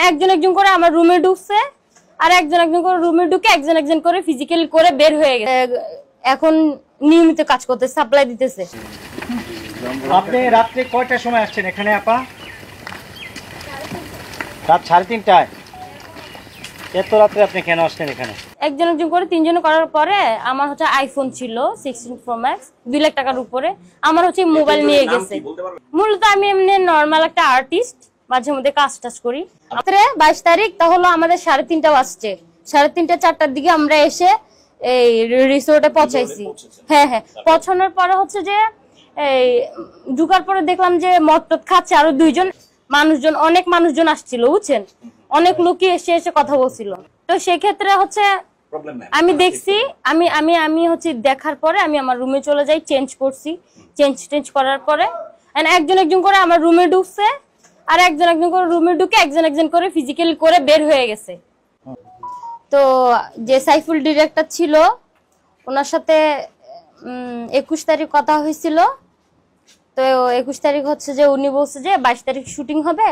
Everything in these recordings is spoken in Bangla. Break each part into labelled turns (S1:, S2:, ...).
S1: একজন একজন করে আমার রুমে ঢুকছে, আর একজন একজন করে রুমে ঢুকে একজন একজন করে ফিজিক্যালি করে বের হয়ে গেছে। এখন নিয়মিত কাজ করতে সাপ্লাই দিতেছে।
S2: আপনি রাত্রে কয়টার সময় আসছেন এখানে আপা? রাত 3:30টায়। এত রাত্রে আপনি কেন আসছেন এখানে?
S1: একজন একজন করে তিনজন করার পরে আমার হচ্ছে আইফোন ছিল 16 Pro Max 2 লাখ টাকার উপরে, আমার হচ্ছে মোবাইল নিয়ে গেছে। মূলত আমি এমনি নর্মাল একটা আর্টিস্ট, মাঝে মধ্যে কাজ টাজ করি। রাত্রে 22 তারিখ তাহলে আমাদের 3:30 বাজছে, 3:30 4টার দিকে আমরা এসে এই রিসোর্টে পৌঁছাইছি। হ্যাঁ, পৌঁছানোর পরে হচ্ছে যে এই ঢুকার পরে দেখলাম যে মদ টদ খাচ্ছে আরো দুইজন মানুষজন, অনেক মানুষজন আসছিল বুঝছেন, অনেক লোকই এসে এসে কথা বলছিল। তো সেক্ষেত্রে হচ্ছে আমি দেখছি, আমি আমি আমি হচ্ছে দেখার পরে আমি আমার রুমে চলে যাই, চেঞ্জ করছি। চেঞ্জ করার পরে একজন একজন করে আমার রুমে ঢুকছে, আর একজন একজন করে রুমে ঢুকে একজন একজন করে ফিজিক্যালি করে বের হয়ে গেছে। তো যে সাইফুল ডিরেক্টর ছিল ওনার সাথে 21 তারিখ কথা হয়েছিল। তো 21 তারিখ হচ্ছে যে উনি বলছে যে 22 তারিখ শুটিং হবে,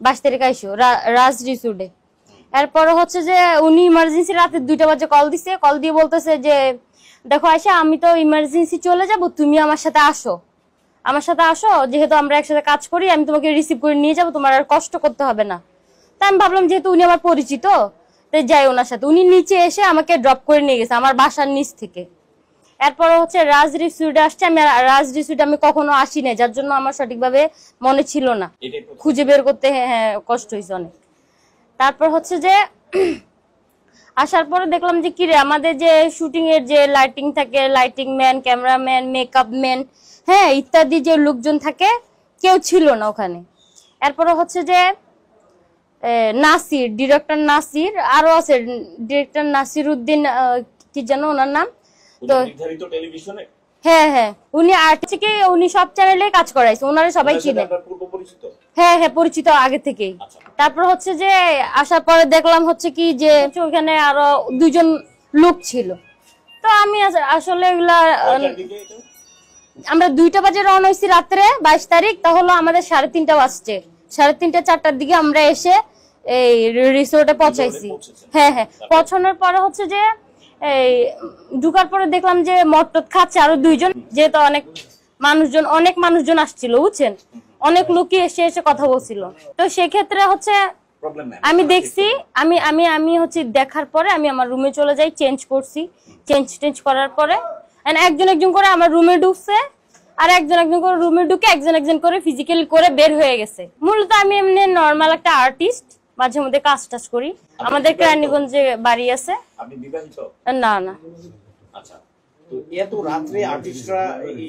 S1: 22 তারিখ আইসো রাজ রিসোর্টে। এরপরে হচ্ছে যে উনি ইমার্জেন্সি রাতে 2টা বাজে কল দিছে, কল দিয়ে বলতেছে যে দেখো আয়শা আমি তো ইমার্জেন্সি চলে যাব, তুমি আমার সাথে আসো, যেহেতু আমরা একসাথে কাজ করি, আমি তোমাকে রিসিভ করে নিয়ে যাবো, তোমার আর কষ্ট করতে হবে না। তাই আমি ভাবলাম যেহেতু উনি আমার পরিচিত তাই যাই ওনার সাথে। উনি নিচে এসে আমাকে ড্রপ করে নিয়ে গেছে আমার বাসার নিচ থেকে। এরপর হচ্ছে রাজ রিসোর্টে আসছে, আমি রাজ রিসোর্টে আমি কখনো আসি নাই, যার জন্য আমার সঠিকভাবে মনে ছিল না, খুঁজে বের করতে কষ্ট হয়েছে অনেক। তারপর হচ্ছে যে আসার পরে দেখলাম যে কিরে আমাদের যে শুটিং এর যে লাইটিং থাকে, lighting man, cameraman, makeup man, ইত্যাদি যে লোকজন থাকে কেউ ছিল না ওখানে। এরপরে হচ্ছে যে নাসির, ডিরেক্টর নাসির, আরো আছে ডিরেক্টর নাসির উদ্দিন কি জানো ওনার নাম। তো হ্যাঁ উনি উনি সব চ্যানেলে কাজ করাইছে, ওনারা সবাই চিনে। হ্যাঁ পরিচিত আগে থেকেই। তারপর হচ্ছে যে আসার পরে দেখলাম হচ্ছে কি যে ওখানে আরো 2জন লোক ছিল। তো আমি আসলে এগুলা আমরা 2টা বাজে রওনা হয়েছি রাত্রে 22 তারিখ, তাহলে আমাদের 3:30 বাজছে, 3:30 4টার দিকে আমরা এসে এই রিসোর্টে পৌঁছাইছি। হ্যাঁ পৌঁছানোর পরে হচ্ছে যে এই ঢুকার পরে দেখলাম যে মদ টদ খাচ্ছে আরো 2জন, যেহেতু অনেক মানুষজন আসছিল বুঝছেন, অনেক লোকই এসে এসে কথা বলছিল। তো সেক্ষেত্রে হচ্ছে আমি দেখছি, আমি আমি আমি হচ্ছে দেখার পরে আমি আমার রুমে চলে যাই, চেঞ্জ করছি। চেঞ্জ করার পরে একজন একজন করে আমার রুমে ঢুকছে, আর একজন একজন করে রুমে ঢুকে একজন একজন করে ফিজিক্যালি করে বের হয়ে গেছে। মূলত আমি এমনি নর্মাল একটা আর্টিস্ট, মাঝে মধ্যে কাজ টাজ করি। আমাদের কেরানীগঞ্জে বাড়ি আছে।
S3: আপনি বিবাহিত?
S1: না।
S3: আচ্ছা, তো এত রাতে আর্টিস্টরা এই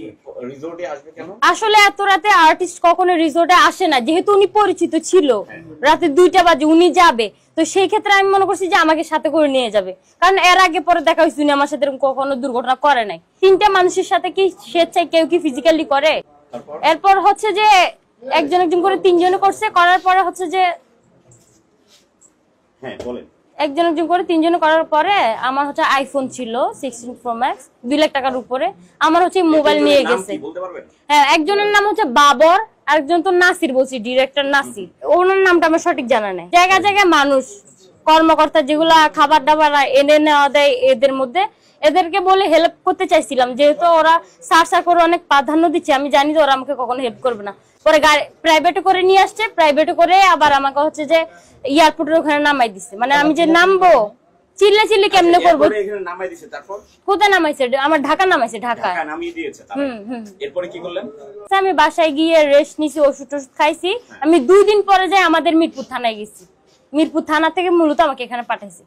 S3: রিসোর্টে আসবে কেন?
S1: আসলে এত রাতে আর্টিস্ট কখনো রিসোর্টে আসে না, যেহেতু উনি পরিচিত ছিল। রাতে 2টা বাজে উনি যাবে, তো সেই ক্ষেত্রে আমি মনে করছি যে আমাকে সাথে করে নিয়ে যাবে, কারণ এর আগে পরে দেখা হয়েছে উনি আমার সাথে কখনো দুর্ঘটনা করে নাই। 3টা মানুষের সাথে কি স্বেচ্ছায় কেউ কি ফিজিক্যালি করে? এরপর হচ্ছে যে একজন একজন করে 3জনে করছে, করার পরে হচ্ছে যে একজন একজন করে 3জনে করার পরে আমার হচ্ছে আইফোন ছিল 16 Pro Max 2 লাখ টাকার উপরে, আমার হচ্ছে মোবাইল নিয়ে গেছে। হ্যাঁ, একজনের নাম হচ্ছে বাবর, আরেকজন তো নাসির বলছি, ডিরেক্টর নাসির, ওনার নামটা আমার সঠিক জানা নেই। জায়গায় জায়গায় মানুষ কর্মকর্তা যেগুলা খাবার দাবার এনে নেওয়া দেয়, এদের মধ্যে এদেরকে বলে হেল্প করতে চাইছিলাম, যেহেতু ওরা সার করে অনেক প্রাধান্য দিচ্ছে, আমি জানি যে ওরা আমাকে কখনো হেল্প করবে না। পরে গাড়ি প্রাইভেটে করে নিয়ে আসছে, প্রাইভেটে করে আবার আমাকে হচ্ছে যে এয়ারপোর্টের ওখানে নামাই দিচ্ছে। মানে আমি যে নামবো চিল্লি কেমনে করবো? কোথায় নামাইছে? আমার ঢাকা নামাইছে। ঢাকা নামিয়ে দিয়েছে। এরপরে কি করলেন? আমি বাসায় গিয়ে রেস্ট নিছি, ওষুধ খাইছি। আমি 2 দিন পরে যাই আমাদের মিরপুর থানায় গেছি, মিরপুর থানা থেকে মূলত আমাকে এখানে পাঠাইছে।